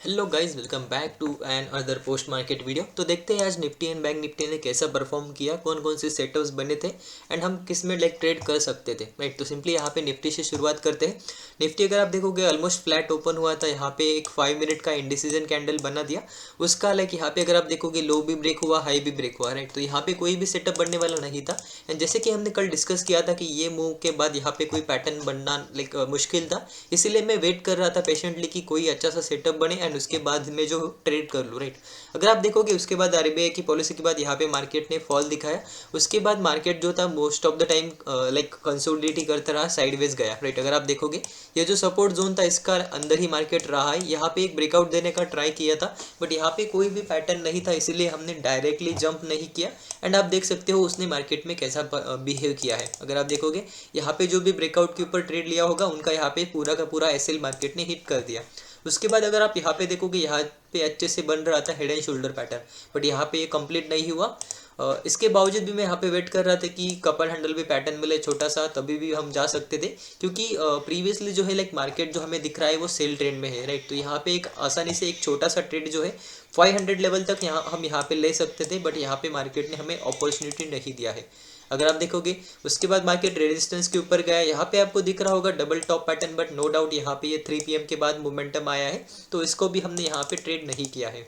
Hello guys, welcome back to another post market video. तो देखते हैं आज निफ्टी एंड बैंक निफ्टी ने कैसा परफॉर्म किया, कौन कौन से सेटअप्स बने थे एंड हम किस में ट्रेड कर सकते थे। राइट, तो सिंपली यहाँ पे निफ्टी से शुरुआत करते हैं। निफ्टी अगर आप देखोगे ऑलमोस्ट फ्लैट ओपन हुआ था, यहाँ पे एक 5 मिनट का इंडिसीजन कैंडल बना दिया। उसका यहाँ पे अगर आप देखोगे लो भी ब्रेक हुआ, हाई भी ब्रेक हुआ। राइट, तो यहाँ पे कोई भी सेटअप बनने वाला नहीं था। एंड जैसे कि हमने कल डिस्कस किया था कि ये मूव के बाद यहाँ पे कोई पैटर्न बनना मुश्किल था, इसीलिए मैं वेट कर रहा था पेशेंटली कि कोई अच्छा सा सेटअप बने एंड उसके बाद में जो ट्रेड कर लूँ। राइट, अगर आप देखोगे उसके बाद आरबीआई की पॉलिसी के बाद यहाँ पे मार्केट ने फॉल दिखाया। उसके बाद मार्केट जो था most of the time consolidate करता रहा, साइडवेज गया। राइट, अगर आप देखोगे ये जो सपोर्ट जोन था इसका अंदर ही मार्केट रहा है। यहाँ पे एक ब्रेकआउट देने का ट्राई किया था बट यहाँ पे कोई भी पैटर्न नहीं था, इसीलिए हमने डायरेक्टली जंप नहीं किया। एंड आप देख सकते हो उसने मार्केट में कैसा बिहेव किया है। अगर आप देखोगे यहाँ पे जो भी ब्रेकआउट के ऊपर ट्रेड लिया होगा उनका यहाँ पे पूरा का पूरा एसएल मार्केट ने हिट कर दिया। उसके बाद अगर आप यहाँ पे देखोगे यहाँ पे अच्छे से बन रहा था head and shoulder pattern, but यहाँ पे ये कंप्लीट नहीं हुआ। इसके बावजूद भी मैं यहाँ पे वेट कर रहा था कि कपल हैंडल भी पैटर्न मिले छोटा सा, तभी भी हम जा सकते थे, क्योंकि प्रीवियसली जो है मार्केट जो हमें दिख रहा है वो सेल ट्रेंड में है। राइट, तो यहाँ पे एक आसानी से एक छोटा सा ट्रेड जो है 500 लेवल तक हम यहाँ पे ले सकते थे, बट यहाँ पे मार्केट ने हमें अपॉर्चुनिटी नहीं दिया है। अगर आप देखोगे उसके बाद मार्केट रेजिस्टेंस के ऊपर गया। यहाँ पे आपको दिख रहा होगा double top pattern, but no doubt यहाँ पे ये 3 PM के बाद मोमेंटम आया है, तो इसको भी हमने यहाँ पे ट्रेड नहीं किया है।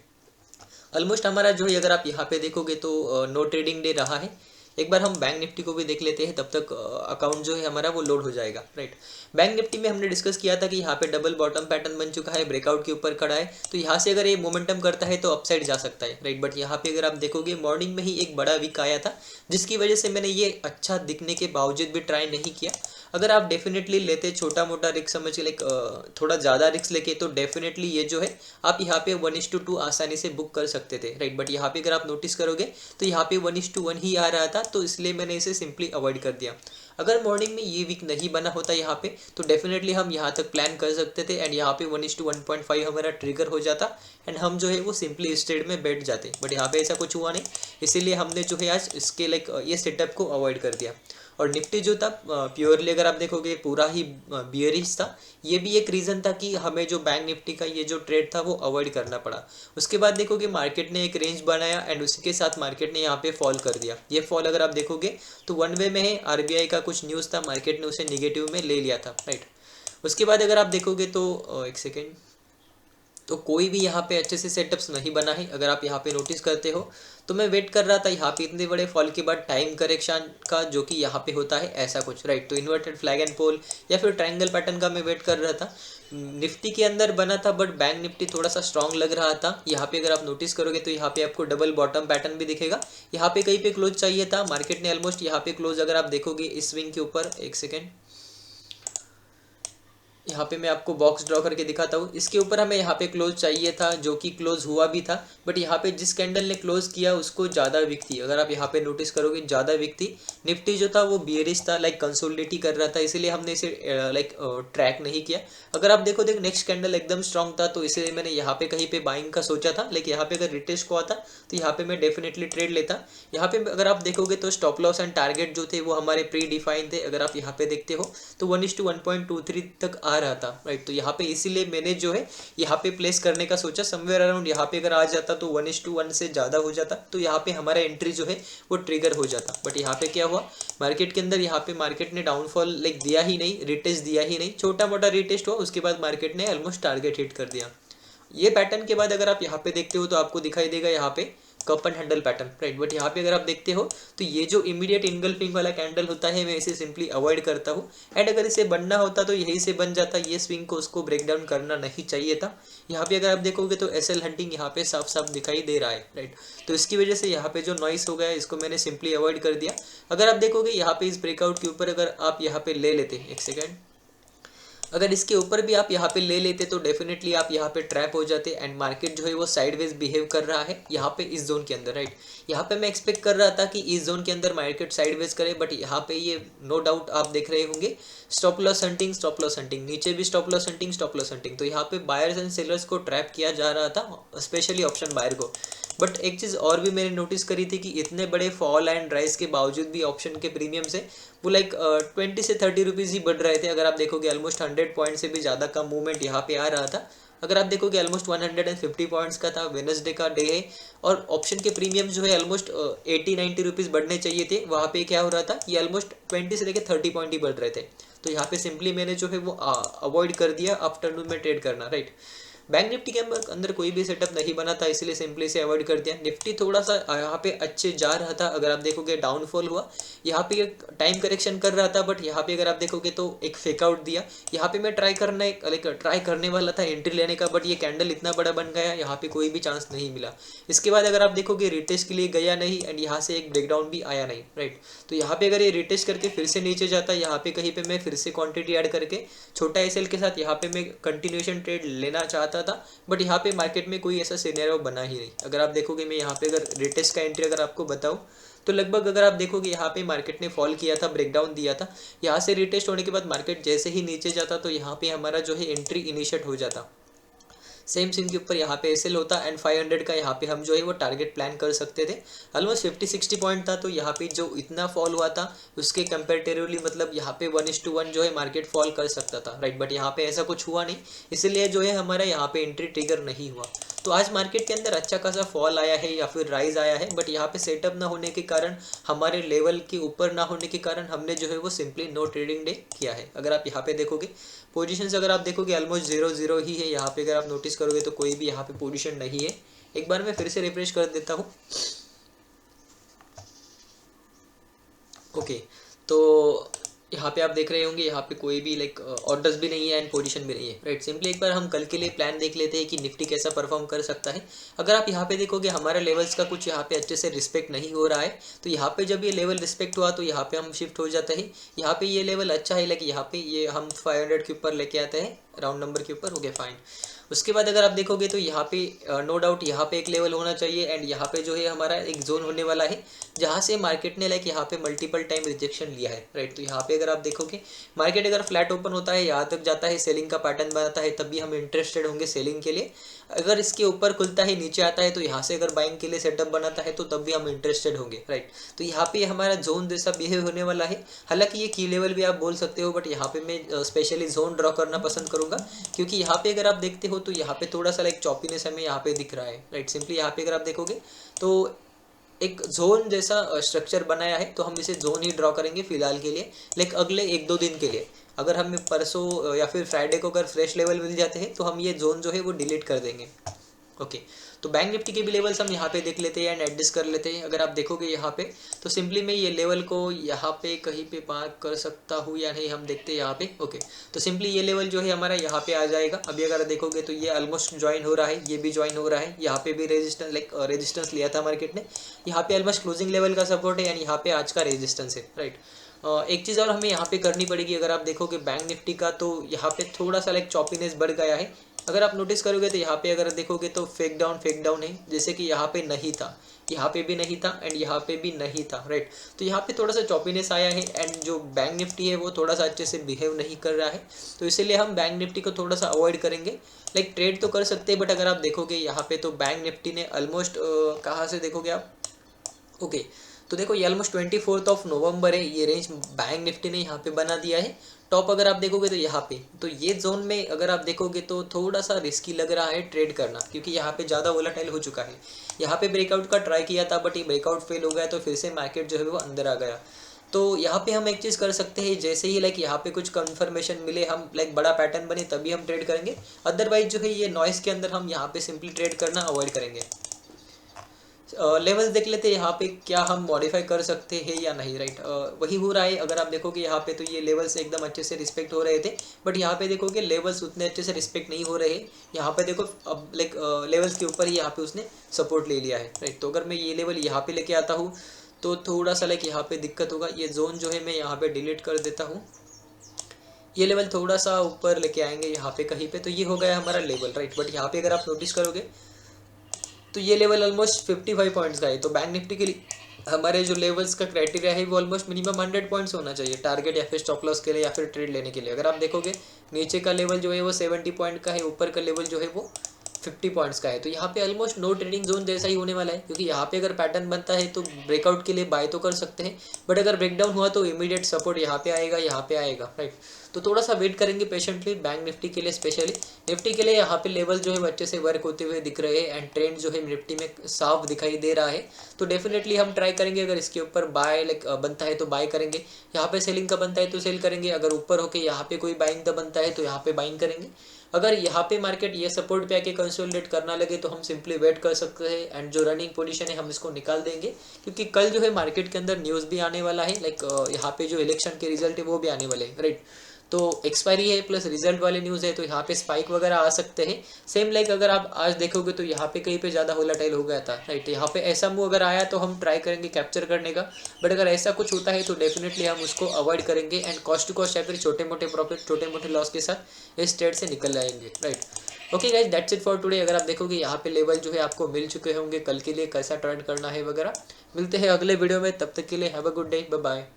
ऑलमोस्ट हमारा जो है अगर आप यहाँ पे देखोगे तो नो ट्रेडिंग डे रहा है। एक बार हम बैंक निफ्टी को भी देख लेते हैं, तब तक अकाउंट जो है हमारा वो लोड हो जाएगा। राइट, बैंक निफ्टी में हमने डिस्कस किया था कि यहाँ पे डबल बॉटम पैटर्न बन चुका है, ब्रेकआउट के ऊपर खड़ा है, तो यहाँ से अगर ये मोमेंटम करता है तो अपसाइड जा सकता है। राइट, बट यहाँ पे अगर आप देखोगे मॉर्निंग में ही एक बड़ा वीक आया था, जिसकी वजह से मैंने ये अच्छा दिखने के बावजूद भी ट्राई नहीं किया। अगर आप डेफिनेटली लेते छोटा मोटा रिस्क समझ के थोड़ा ज़्यादा रिस्क लेके, तो डेफिनेटली ये जो है आप यहाँ पे 1:2 आसानी से बुक कर सकते थे। राइट, बट यहाँ पे अगर आप नोटिस करोगे तो यहाँ पे 1:1 ही आ रहा था, तो इसलिए मैंने इसे सिंपली अवॉइड कर दिया। अगर मॉर्निंग में ये वीक नहीं बना होता यहाँ पे, तो डेफिनेटली हम यहाँ तक प्लान कर सकते थे एंड यहाँ पे 1:1.5 हमारा ट्रिगर हो जाता एंड हम जो है वो सिंपली इस ट्रेड में बैठ जाते। बट यहाँ पे ऐसा कुछ हुआ नहीं, इसीलिए हमने जो है आज इसके ये सेटअप को अवॉइड कर दिया। और निफ्टी जो था प्योरली अगर आप देखोगे पूरा ही बियरिश था। ये भी एक रीज़न था कि हमें जो बैंक निफ्टी का ये जो ट्रेड था वो अवॉइड करना पड़ा। उसके बाद देखोगे मार्केट ने एक रेंज बनाया एंड उसी के साथ मार्केट ने यहाँ पे फॉल कर दिया। ये फॉल अगर आप देखोगे तो वन वे में है, आरबीआई का कुछ न्यूज़ था, मार्केट ने उसे निगेटिव में ले लिया था। राइट, उसके बाद अगर आप देखोगे तो एक सेकेंड, तो कोई भी यहाँ पे अच्छे से सेटअप्स नहीं बना है। अगर आप यहाँ पे नोटिस करते हो तो मैं वेट कर रहा था यहाँ पे इतने बड़े फॉल के बाद टाइम करेक्शन का, जो कि यहाँ पे होता है ऐसा कुछ। राइट, तो इन्वर्टेड फ्लैग एंड पोल या फिर ट्रायंगल पैटर्न का मैं वेट कर रहा था। निफ्टी के अंदर बना था बट बैंक निफ्टी थोड़ा सा स्ट्रांग लग रहा था। यहाँ पे अगर आप नोटिस करोगे तो यहाँ पे आपको डबल बॉटम पैटर्न भी दिखेगा। यहाँ पे कहीं पे क्लोज चाहिए था, मार्केट ने ऑलमोस्ट यहाँ पे क्लोज, अगर आप देखोगे इस स्विंग के ऊपर, एक सेकेंड, यहाँ पे मैं आपको बॉक्स ड्रॉ करके दिखाता हूँ। इसके ऊपर हमें यहाँ पे क्लोज चाहिए था, जो कि क्लोज हुआ भी था, बट यहाँ पे जिस कैंडल ने क्लोज किया उसको ज़्यादा वीक थी। अगर आप यहाँ पे नोटिस करोगे ज़्यादा वीक थी। निफ्टी जो था वो बियरिश था, कंसोलिडेट कर रहा था, इसीलिए हमने इसे ट्रैक नहीं किया। अगर आप देखो नेक्स्ट कैंडल एकदम स्ट्रॉन्ग था, तो इसलिए मैंने यहाँ पे कहीं पे बाइंग का सोचा था, लेकिन यहाँ पे अगर रिटेस्ट को आता तो यहाँ पे मैं डेफिनेटली ट्रेड लेता। यहाँ पे अगर आप देखोगे तो स्टॉप लॉस एंड टारगेट जो थे वो हमारे प्री डिफाइन थे। अगर आप यहाँ पे देखते हो तो 1:1.23 तक आ रहा था। राइट, तो यहाँ पे इसीलिए मैंने जो है यहाँ पे प्लेस करने का सोचा। समवेयर अराउंड यहाँ पे अगर आ जाता तो 1:1 से ज़्यादा हो जाता, तो यहाँ पे हमारा एंट्री जो है वो ट्रिगर हो जाता। बट यहाँ पे क्या हुआ मार्केट के अंदर, यहाँ पे मार्केट ने डाउनफॉल दिया ही नहीं, रिटेस्ट दिया ही नहीं, छोटा मोटा रिटेस्ट हुआ, उसके बाद मार्केट ने ऑलमोस्ट टारगेट हिट कर दिया। ये पैटर्न के बाद अगर आप यहाँ पे देखते हो तो आपको दिखाई देगा यहाँ पे cup and handle pattern. Right, but यहाँ पे अगर आप देखते हो तो ये जो इमीडिएट इनगल्फिंग वाला कैंडल होता है, मैं इसे सिंपली अवॉइड करता हूँ। एंड अगर इसे बनना होता तो यही से बन जाता, ये स्विंग को उसको ब्रेक डाउन करना नहीं चाहिए था। यहाँ पे अगर आप देखोगे तो एसएल हंटिंग यहाँ पे साफ साफ दिखाई दे रहा है। राइट, तो इसकी वजह से यहाँ पे जो नॉइस हो गया इसको मैंने सिंपली अवॉइड कर दिया। अगर आप देखोगे यहाँ पे इस ब्रेकआउट के ऊपर अगर आप यहाँ पे ले लेते, एक सेकेंड, अगर इसके ऊपर भी आप यहाँ पे ले लेते तो डेफिनेटली आप यहाँ पे ट्रैप हो जाते एंड मार्केट जो है वो साइडवेज बिहेव कर रहा है यहाँ पे इस जोन के अंदर। राइट, यहाँ पे मैं एक्सपेक्ट कर रहा था कि इस जोन के अंदर मार्केट साइडवेज करे, बट यहाँ पे ये नो डाउट आप देख रहे होंगे stop loss hunting, stop loss hunting, नीचे भी stop loss hunting, stop loss hunting. तो यहाँ पे बायर्स एंड सेलर्स को ट्रैप किया जा रहा था, स्पेशली ऑप्शन बायर को। बट एक चीज़ और भी मैंने नोटिस करी थी कि इतने बड़े फॉल एंड राइज के बावजूद भी ऑप्शन के प्रीमियम से वो 20 से 30 रुपीज़ ही बढ़ रहे थे। अगर आप देखोगे ऑलमोस्ट 100 पॉइंट से भी ज़्यादा का मूवमेंट यहाँ पे आ रहा था। अगर आप देखोगे ऑलमोस्ट 150 पॉइंट्स का था, वेडनेसडे का डे है और ऑप्शन के प्रीमियम जो है ऑलमोस्ट 80-90 रुपीज़ बढ़ने चाहिए थे, वहाँ पे क्या हो रहा था, ये ऑलमोस्ट 20 से लेकर 30 पॉइंट ही बढ़ रहे थे। तो यहाँ पे सिंपली मैंने जो है वो अवॉइड कर दिया आफ्टरनून में ट्रेड करना, राइट। बैंक निफ्टी के अंदर कोई भी सेटअप नहीं बना था, इसीलिए सिंपली से अवॉइड कर दिया। निफ्टी थोड़ा सा यहाँ पे अच्छे जा रहा था, अगर आप देखोगे डाउनफॉल हुआ, यहाँ पे एक टाइम करेक्शन कर रहा था, बट यहाँ पे अगर आप देखोगे तो एक फेक आउट दिया। यहाँ पे मैं ट्राई करने वाला था एंट्री लेने का, बट ये कैंडल इतना बड़ा बन गया, यहाँ पे कोई भी चांस नहीं मिला। इसके बाद अगर आप देखोगे रिटेस्ट के लिए गया नहीं एंड यहाँ से एक ब्रेकडाउन भी आया नहीं, राइट। तो यहाँ पे अगर ये रिटेस्ट करके फिर से नीचे जाता, यहाँ पे कहीं पे मैं फिर से क्वांटिटी ऐड करके छोटा एसएल के साथ यहाँ पे मैं कंटिन्यूएशन ट्रेड लेना चाहता था, बट यहाँ पे मार्केट में कोई ऐसा सिनेरियो बना ही नहीं। अगर आप देखोगे मैं यहाँ पे अगर रिटेस्ट का एंट्री अगर आपको बताऊँ तो लगभग अगर आप देखोगे यहाँ पे मार्केट ने फॉल किया था, ब्रेकडाउन दिया था, यहाँ से रिटेस्ट होने के बाद मार्केट जैसे ही नीचे जाता तो यहाँ पे हमारा जो है एंट्री इनिशिएट हो जाता। सेम सीन के ऊपर यहाँ पे एसएल होता एंड 500 का यहाँ पे हम जो है वो टारगेट प्लान कर सकते थे। ऑलमोस्ट 50-60 पॉइंट था, तो यहाँ पे जो इतना फॉल हुआ था उसके कंपेरेटिवली मतलब यहाँ पे 1:1 जो है मार्केट फॉल कर सकता था, राइट। बट यहाँ पे ऐसा कुछ हुआ नहीं, इसलिए जो है हमारा यहाँ पे एंट्री ट्रिगर नहीं हुआ। तो आज मार्केट के अंदर अच्छा खासा फॉल आया है या फिर राइज आया है, बट यहाँ पे सेटअप ना होने के कारण, हमारे लेवल के ऊपर ना होने के कारण हमने जो है वो सिंपली नो ट्रेडिंग डे किया है। अगर आप यहाँ पे देखोगे पोजीशंस, अगर आप देखोगे ऑलमोस्ट 0-0 ही है यहाँ पे। अगर आप नोटिस करोगे तो कोई भी यहाँ पे पोजीशन नहीं है। एक बार मैं फिर से रिफ्रेश कर देता हूँ। ओके, तो यहाँ पे आप देख रहे होंगे यहाँ पे कोई भी ऑर्डर्स भी नहीं है एंड पोजीशन भी नहीं है, राइट। सिंपली एक बार हम कल के लिए प्लान देख लेते हैं कि निफ्टी कैसा परफॉर्म कर सकता है। अगर आप यहाँ पे देखोगे हमारे लेवल्स का कुछ यहाँ पे अच्छे से रिस्पेक्ट नहीं हो रहा है, तो यहाँ पे जब ये लेवल रिस्पेक्ट हुआ तो यहाँ पे हम शिफ्ट हो जाते हैं। यहाँ पे ये लेवल अच्छा है, लाइक यहाँ पे ये हम 500 के ऊपर लेके आते हैं, राउंड नंबर के ऊपर, ओके फाइन। उसके बाद अगर आप देखोगे तो यहाँ पे नो डाउट यहाँ पे एक लेवल होना चाहिए एंड यहाँ पे जो है हमारा एक जोन होने वाला है, जहाँ से मार्केट ने यहाँ पे मल्टीपल टाइम रिजेक्शन लिया है, राइट। तो यहाँ पे अगर आप देखोगे मार्केट अगर फ्लैट ओपन होता है, यहाँ तक जाता है, सेलिंग का पैटर्न बनाता है, तभी हम इंटरेस्टेड होंगे सेलिंग के लिए। अगर इसके ऊपर खुलता है, नीचे आता है, तो यहाँ से अगर बाइंग के लिए सेटअप बनाता है तो तब भी हम इंटरेस्टेड होंगे, राइट। तो यहाँ पे हमारा जोन जैसा बिहेव होने वाला है। हालांकि ये की लेवल भी आप बोल सकते हो, बट यहाँ पे मैं स्पेशली जोन ड्रॉ करना पसंद करूँगा, क्योंकि यहाँ पे अगर आप देखते हो तो यहाँ पे थोड़ा सा चॉपीनेस हमें यहाँ पे दिख रहा है, राइट। सिंपली यहाँ पे अगर आप देखोगे तो एक जोन जैसा स्ट्रक्चर बनाया है, तो हम इसे जोन ही ड्रॉ करेंगे फिलहाल के लिए, अगले 1-2 दिन के लिए। अगर हमें परसों या फिर फ्राइडे को अगर फ्रेश लेवल मिल जाते हैं तो हम ये जोन जो है वो डिलीट कर देंगे, ओके। तो बैंक निफ्टी के भी लेवल्स हम यहाँ पे देख लेते हैं एंड एडजस्ट कर लेते हैं। अगर आप देखोगे यहाँ पे तो सिंपली मैं ये लेवल को यहाँ पे कहीं पे मार्क कर सकता हूँ या नहीं, हम देखते हैं यहाँ पे, ओके। तो सिंपली ये लेवल जो है हमारा यहाँ पे आ जाएगा। अभी अगर देखोगे तो ये ऑलमोस्ट ज्वाइन हो रहा है, ये भी ज्वाइन हो रहा है, यहाँ पे भी रेजिस्टेंस लिया था मार्केट ने, यहाँ पे ऑलमोस्ट क्लोजिंग लेवल का सपोर्ट है एंड यहाँ पे आज का रेजिस्टेंस है, राइट। एक चीज़ और हमें यहाँ पे करनी पड़ेगी। अगर आप देखोगे बैंक निफ्टी का तो यहाँ पे थोड़ा सा चॉपीनेस बढ़ गया है। अगर आप नोटिस करोगे तो यहाँ पे अगर देखोगे तो फेक डाउन है, जैसे कि यहाँ पे नहीं था, यहाँ पे भी नहीं था एंड यहाँ पे भी नहीं था, राइट। तो यहाँ पे थोड़ा सा चॉपीनेस आया है एंड जो बैंक निफ्टी है वो थोड़ा सा अच्छे से बिहेव नहीं कर रहा है, तो इसीलिए हम बैंक निफ्टी को थोड़ा सा अवॉइड करेंगे। ट्रेड तो कर सकते हैं, बट अगर आप देखोगे यहाँ पे तो बैंक निफ्टी ने ऑलमोस्ट कहाँ से देखोगे आप, ओके। तो देखो ये ऑलमोस्ट 24 नवंबर है, ये रेंज बैंक निफ्टी ने यहाँ पे बना दिया है। टॉप अगर आप देखोगे तो यहाँ पे, तो ये जोन में अगर आप देखोगे तो थोड़ा सा रिस्की लग रहा है ट्रेड करना, क्योंकि यहाँ पे ज़्यादा वोलेटाइल हो चुका है। यहाँ पे ब्रेकआउट का ट्राई किया था, बट ये ब्रेकआउट फेल हो गया, तो फिर से मार्केट जो है वो अंदर आ गया। तो यहाँ पे हम एक चीज़ कर सकते हैं, जैसे ही यहाँ पे कुछ कंफर्मेशन मिले, हम बड़ा पैटर्न बने तभी हम ट्रेड करेंगे, अदरवाइज जो है ये नॉइस के अंदर हम यहाँ पे सिंपली ट्रेड करना अवॉइड करेंगे। लेवल्स देख लेते हैं यहाँ पे क्या हम मॉडिफाई कर सकते हैं या नहीं, राइट। वही हो रहा है। अगर आप देखोगे यहाँ पे तो ये लेवल्स एकदम अच्छे से रिस्पेक्ट हो रहे थे, बट यहाँ पे देखोगे लेवल्स उतने अच्छे से रिस्पेक्ट नहीं हो रहे। यहाँ पे देखो अब लेवल्स के ऊपर ही यहाँ पे उसने सपोर्ट ले लिया है, राइट। तो अगर मैं ये लेवल यहाँ पे लेके आता हूँ तो थोड़ा सा यहाँ पे दिक्कत होगा। ये जोन जो है मैं यहाँ पे डिलीट कर देता हूँ। ये लेवल थोड़ा सा ऊपर लेके आएंगे यहाँ पे कहीं पे, तो ये हो गया हमारा लेवल, राइट। बट यहाँ पे अगर आप नोटिस करोगे तो ये लेवल ऑलमोस्ट 55 पॉइंट्स का है। तो बैंक निफ्टी के लिए हमारे जो लेवल्स का क्राइटेरिया है वो ऑलमोस्ट मिनिमम 100 पॉइंट्स होना चाहिए टारगेट या फिर स्टॉप लॉस के लिए या फिर ट्रेड लेने के लिए। अगर आप देखोगे नीचे का लेवल जो है वो 70 पॉइंट का है, ऊपर का लेवल जो है वो 50 पॉइंट्स का है। तो यहाँ पे ऑलमोस्ट नो ट्रेडिंग जोन जैसा ही होने वाला है, क्योंकि यहाँ पे अगर पैटर्न बनता है तो ब्रेकआउट के लिए बाय तो कर सकते हैं, बट अगर ब्रेकडाउन हुआ तो इमीडिएट सपोर्ट यहाँ पे आएगा, यहाँ पे आएगा, राइट। तो थोड़ा सा वेट करेंगे पेशेंटली बैंक निफ्टी के लिए। स्पेशली निफ्टी के लिए यहाँ पे लेवल जो है अच्छे से वर्क होते हुए दिख रहे हैं एंड ट्रेंड जो है निफ्टी में साफ दिखाई दे रहा है। तो डेफिनेटली हम ट्राई करेंगे, अगर इसके ऊपर बाय बनता है तो बाय करेंगे, यहाँ पे सेलिंग का बनता है तो सेल करेंगे, अगर ऊपर होके यहाँ पे कोई बाइंग का बनता है तो यहाँ पे बाइंग करेंगे। अगर यहाँ पे मार्केट ये सपोर्ट पे आके कंसोलिडेट करना लगे तो हम सिंपली वेट कर सकते हैं एंड जो रनिंग पोजीशन है हम इसको निकाल देंगे, क्योंकि कल जो है मार्केट के अंदर न्यूज़ भी आने वाला है, यहाँ पे जो इलेक्शन के रिजल्ट है वो भी आने वाले हैं, राइट। तो एक्सपायरी है प्लस रिजल्ट वाले न्यूज़ है, तो यहाँ पे स्पाइक वगैरह आ सकते हैं। सेम अगर आप आज देखोगे तो यहाँ पे कहीं पे ज़्यादा वोलेटाइल हो गया था, राइट। यहाँ पे ऐसा मूव अगर आया तो हम ट्राई करेंगे कैप्चर करने का, बट अगर ऐसा कुछ होता है तो डेफिनेटली हम उसको अवॉइड करेंगे एंड कॉस्ट टू कॉस्ट या फिर छोटे मोटे प्रॉफिट छोटे मोटे लॉस के साथ इस ट्रेड से निकल आएंगे, right. Okay guys, that's it for today. अगर आप देखोगे यहाँ पे लेवल जो है आपको मिल चुके होंगे, कल के लिए कैसा ट्रेड करना है वगैरह। मिलते हैं अगले वीडियो में, तब तक के लिए have a good day, bye bye.